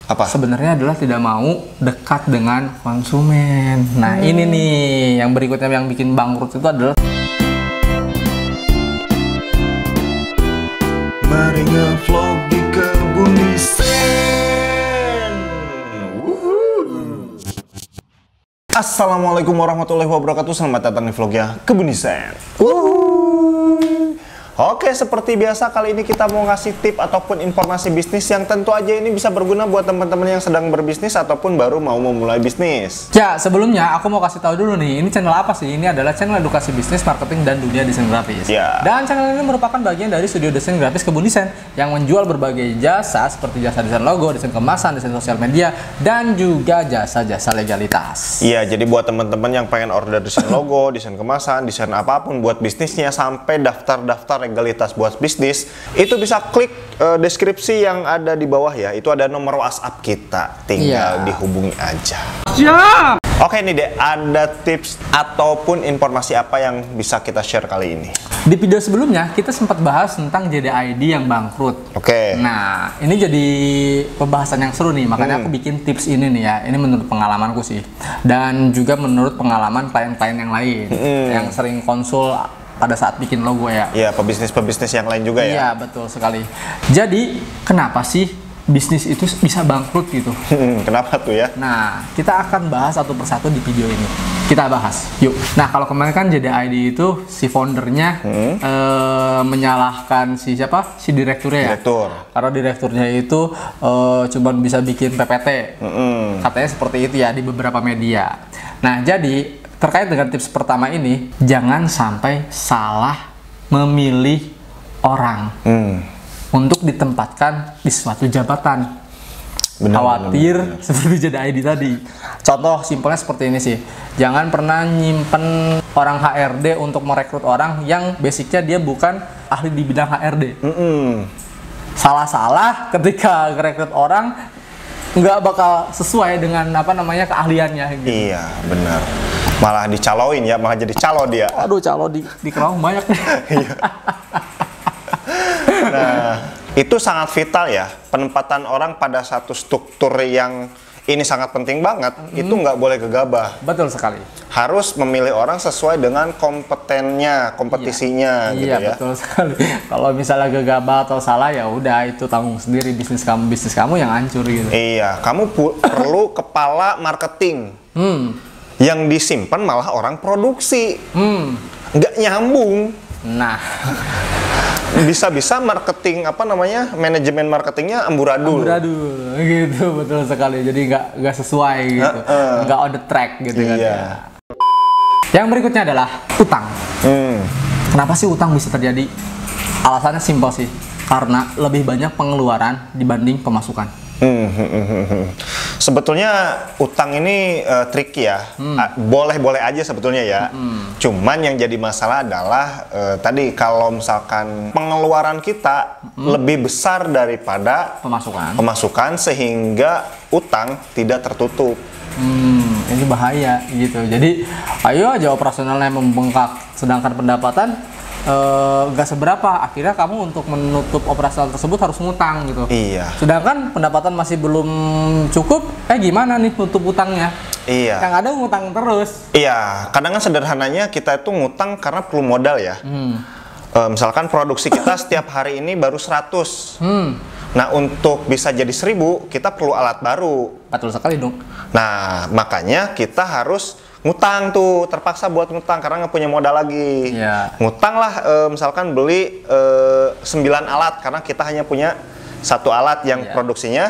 Apa? Sebenarnya adalah tidak mau dekat dengan konsumen. Nah, ini nih yang berikutnya yang bikin bangkrut itu adalah mari ngevlog di Kebunisen. Assalamualaikum warahmatullahi wabarakatuh. Selamat datang di vlognya Kebunisen. Oke, seperti biasa kali ini kita mau ngasih tip ataupun informasi bisnis yang tentu aja ini bisa berguna buat teman-teman yang sedang berbisnis ataupun baru mau memulai bisnis. Ya, sebelumnya aku mau kasih tahu dulu nih, ini channel apa sih? Ini adalah channel edukasi bisnis, marketing, dan dunia desain grafis. Ya. Dan channel ini merupakan bagian dari studio desain grafis Kebunisen yang menjual berbagai jasa seperti jasa desain logo, desain kemasan, desain sosial media, dan juga jasa-jasa legalitas. Iya, jadi buat teman-teman yang pengen order desain logo, desain kemasan, desain apapun buat bisnisnya sampai daftar-daftar legalitas buat bisnis, itu bisa klik deskripsi yang ada di bawah ya. Itu ada nomor WhatsApp kita, tinggal dihubungi aja. Siap. Oke nih Dek, ada tips ataupun informasi apa yang bisa kita share kali ini? Di video sebelumnya kita sempat bahas tentang JDID yang bangkrut. Oke. Nah, ini jadi pembahasan yang seru nih, makanya aku bikin tips ini nih ya. Ini menurut pengalamanku sih, dan juga menurut pengalaman klien-klien yang lain yang sering konsul pada saat bikin logo ya. Iya, pebisnis-pebisnis yang lain juga ya. Iya, betul sekali. Jadi, kenapa sih bisnis itu bisa bangkrut gitu? Kenapa tuh ya? Nah, kita akan bahas satu persatu di video ini. Kita bahas, yuk. Nah, kalau kemarin kan JDID itu si foundernya menyalahkan si siapa? Si direkturnya ya. Direktur. Karena direkturnya itu cuma bisa bikin PPT. Katanya seperti itu ya di beberapa media. Nah, jadi terkait dengan tips pertama ini, jangan sampai salah memilih orang untuk ditempatkan di suatu jabatan. Khawatir seperti JDID tadi. Contoh simpelnya seperti ini sih. Jangan pernah nyimpen orang HRD untuk merekrut orang yang basicnya dia bukan ahli di bidang HRD. Salah-salah ketika merekrut orang nggak bakal sesuai dengan apa namanya keahliannya gitu. Iya, benar. Malah dicaloin ya, malah jadi calo dia. Aduh, calo di Kerawang banyak nih. Nah, itu sangat vital ya, penempatan orang pada satu struktur yang ini sangat penting banget. Itu nggak boleh gegabah. Betul sekali. Harus memilih orang sesuai dengan kompetennya, kompetisinya gitu iya, ya. Betul sekali. Kalau misalnya gegabah atau salah ya udah itu tanggung sendiri, bisnis kamu yang hancur gitu. Iya, kamu perlu kepala marketing. Yang disimpan malah orang produksi. Nggak nyambung. Nah, bisa-bisa marketing apa namanya, manajemen marketingnya amburadul gitu, betul sekali. Jadi nggak sesuai gitu, nggak on the track gitu kan ya. Yang berikutnya adalah utang. Kenapa sih utang bisa terjadi? Alasannya simpel sih, karena lebih banyak pengeluaran dibanding pemasukan. Sebetulnya utang ini tricky ya, boleh-boleh aja sebetulnya ya. Cuman yang jadi masalah adalah tadi kalau misalkan pengeluaran kita lebih besar daripada pemasukan sehingga utang tidak tertutup. Ini bahaya gitu. Jadi ayo aja operasionalnya membengkak, sedangkan pendapatan nggak seberapa. Akhirnya kamu untuk menutup operasional tersebut harus ngutang gitu. Iya. Sedangkan pendapatan masih belum cukup, gimana nih nutup utangnya? Iya. Yang ada ngutang terus. Iya. Kadang kan sederhananya kita itu ngutang karena perlu modal ya. Misalkan produksi kita setiap hari ini baru 100. Nah, untuk bisa jadi 1000 kita perlu alat baru. Betul sekali dong. Nah, makanya kita harus ngutang tuh, terpaksa buat ngutang karena nggak punya modal lagi. Ngutang lah, misalkan beli 9 alat karena kita hanya punya 1 alat yang produksinya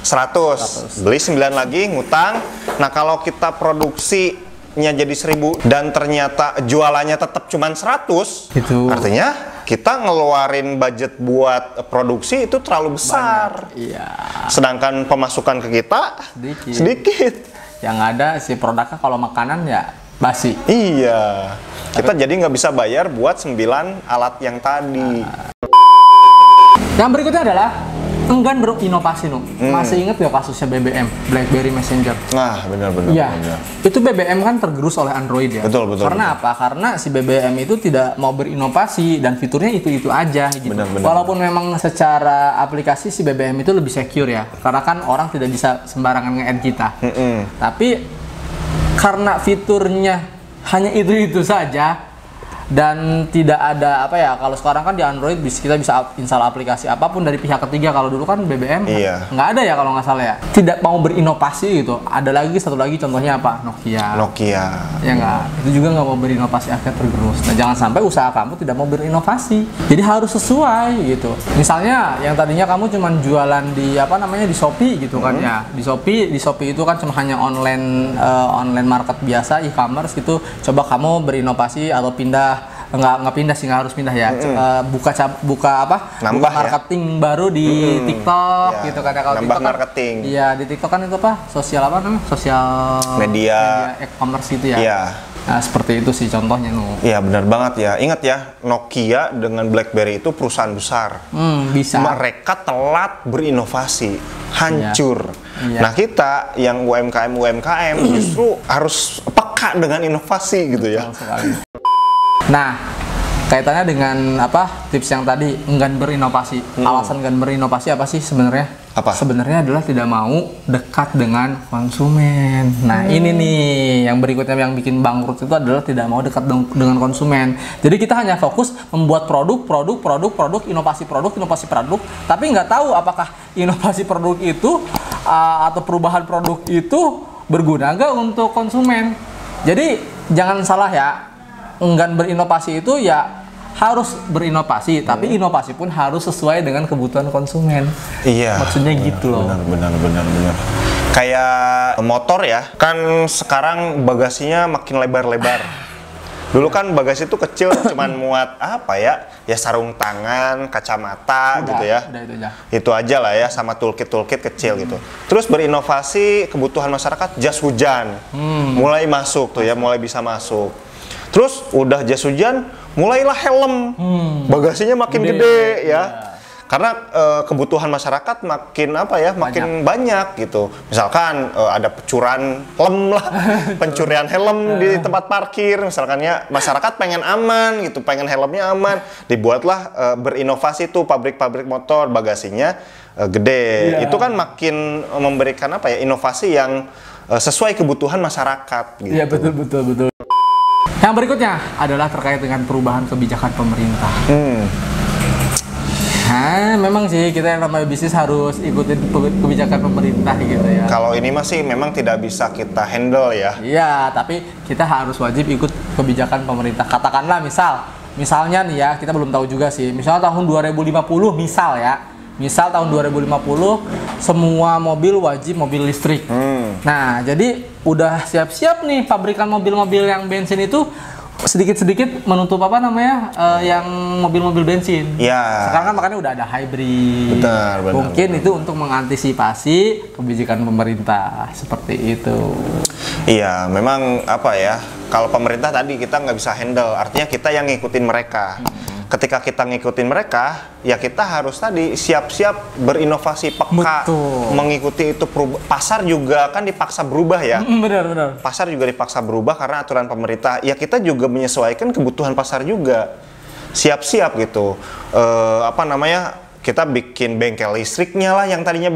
100. Beli 9 lagi, ngutang. Nah, kalau kita produksinya jadi 1000 dan ternyata jualannya tetap cuma 100, gitu. Artinya kita ngeluarin budget buat produksi itu terlalu besar. Sedangkan pemasukan ke kita sedikit. Yang ada si produknya kalau makanan ya basi. Iya. Kita jadi nggak bisa bayar buat 9 alat yang tadi. Yang berikutnya adalah enggan berinovasi, Masih inget gak kasusnya BBM, BlackBerry Messenger? Nah, benar-benar. Ya, itu BBM kan tergerus oleh Android ya. Betul. Karena apa? Karena si BBM itu tidak mau berinovasi dan fiturnya itu aja gitu. Benar. Walaupun memang secara aplikasi si BBM itu lebih secure ya, karena kan orang tidak bisa sembarangan nge-add kita. Tapi karena fiturnya hanya itu saja dan tidak ada apa ya, kalau sekarang kan di Android kita bisa install aplikasi apapun dari pihak ketiga. Kalau dulu kan BBM nggak ada ya kalau nggak salah ya, tidak mau berinovasi gitu. Ada lagi satu lagi contohnya apa? Nokia ya nggak, itu juga nggak mau berinovasi, akhirnya tergerus. Nah, jangan sampai usaha kamu tidak mau berinovasi, jadi harus sesuai gitu. Misalnya yang tadinya kamu cuma jualan di di Shopee gitu kan ya, di Shopee itu kan cuma hanya online market biasa, e-commerce gitu. Coba kamu berinovasi atau nggak pindah sih, nggak harus pindah ya. Buka marketing baru di TikTok gitu kan ya. Kalau nambah TikTok marketing. Iya, di TikTok kan itu sosial media e-commerce gitu ya. Iya. Nah, seperti itu sih contohnya Iya, benar banget ya. Ingat ya, Nokia dengan BlackBerry itu perusahaan besar. Bisa. Mereka telat berinovasi, hancur. Iya. Nah, kita yang UMKM justru harus peka dengan inovasi gitu ya. Nah, kaitannya dengan tips yang tadi, enggan berinovasi. Alasan enggan berinovasi apa sih sebenarnya? Sebenarnya adalah tidak mau dekat dengan konsumen. Nah, ini nih yang berikutnya yang bikin bangkrut itu adalah tidak mau dekat dengan konsumen. Jadi kita hanya fokus membuat produk, inovasi produk, tapi nggak tahu apakah inovasi produk itu atau perubahan produk itu berguna nggak untuk konsumen. Jadi jangan salah ya, enggan berinovasi itu ya harus berinovasi, tapi inovasi pun harus sesuai dengan kebutuhan konsumen. Iya. Maksudnya gitu loh. Benar. Kayak motor ya, kan sekarang bagasinya makin lebar-lebar. Dulu kan bagasi itu kecil, cuman muat ya sarung tangan, kacamata gitu ya. Itu aja lah ya, sama toolkit kecil gitu. Terus berinovasi kebutuhan masyarakat, jas hujan. Mulai masuk tuh ya, mulai bisa masuk. Terus udah jas hujan, mulailah helm. Bagasinya makin gede ya. Karena kebutuhan masyarakat makin banyak gitu. Misalkan ada pencurian helm di tempat parkir misalkan ya. Masyarakat pengen aman gitu, pengen helmnya aman. Dibuatlah berinovasi tuh pabrik-pabrik motor, bagasinya gede. Itu kan makin memberikan inovasi yang sesuai kebutuhan masyarakat gitu. Iya, betul. Yang berikutnya adalah terkait dengan perubahan kebijakan pemerintah. Nah, memang sih kita yang namanya bisnis harus ikutin kebijakan pemerintah gitu ya. Kalau ini masih memang tidak bisa kita handle ya. Iya, tapi kita harus wajib ikut kebijakan pemerintah. Katakanlah misalnya nih ya, kita belum tahu juga sih. Misalnya tahun 2050 Misal tahun 2050 semua mobil wajib mobil listrik. Nah, jadi udah siap-siap nih pabrikan mobil-mobil yang bensin itu sedikit-sedikit menutup yang mobil-mobil bensin. Ya. Sekarang kan makanya udah ada hybrid. Benar. Mungkin itu untuk mengantisipasi kebijakan pemerintah seperti itu. Iya, memang kalau pemerintah tadi kita nggak bisa handle, artinya kita yang ngikutin mereka. Ketika kita ngikutin mereka, ya kita harus tadi siap-siap berinovasi, peka. Betul. Mengikuti itu pasar juga kan dipaksa berubah ya. Benar. Pasar juga dipaksa berubah karena aturan pemerintah. Ya kita juga menyesuaikan kebutuhan pasar juga. Siap-siap gitu. Kita bikin bengkel listriknya lah yang tadinya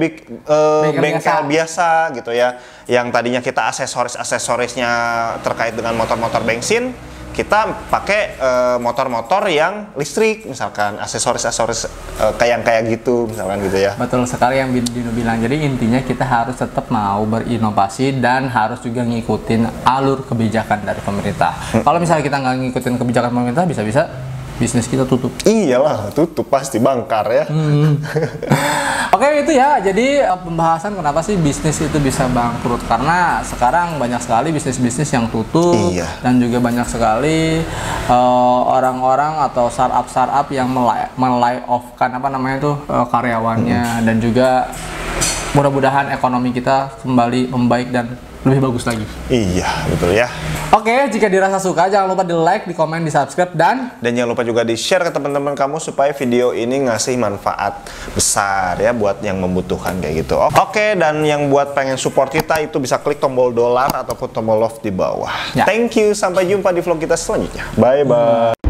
bengkel biasa gitu ya. Yang tadinya kita aksesorisnya terkait dengan motor-motor bensin, kita pakai motor-motor yang listrik, misalkan aksesoris kayak gitu misalkan gitu ya. Betul sekali yang Dino bilang. Jadi intinya kita harus tetap mau berinovasi dan harus juga ngikutin alur kebijakan dari pemerintah. Kalau misalnya kita nggak ngikutin kebijakan pemerintah, bisa-bisa bisnis kita tutup. Iyalah, tutup pasti bangkar ya. Oke, itu ya. Jadi pembahasan kenapa sih bisnis itu bisa bangkrut, karena sekarang banyak sekali bisnis-bisnis yang tutup. Iya. Dan juga banyak sekali orang-orang atau startup yang melay off kan karyawannya. Dan juga mudah-mudahan ekonomi kita kembali membaik dan lebih bagus lagi. Iya, betul ya. Oke, jika dirasa suka jangan lupa di like, di komen, di subscribe, dan jangan lupa juga di share ke teman-teman kamu supaya video ini ngasih manfaat besar ya buat yang membutuhkan kayak gitu. Oke, dan yang buat pengen support kita itu bisa klik tombol dolar ataupun tombol love di bawah. Ya. Thank you, sampai jumpa di vlog kita selanjutnya. Bye bye.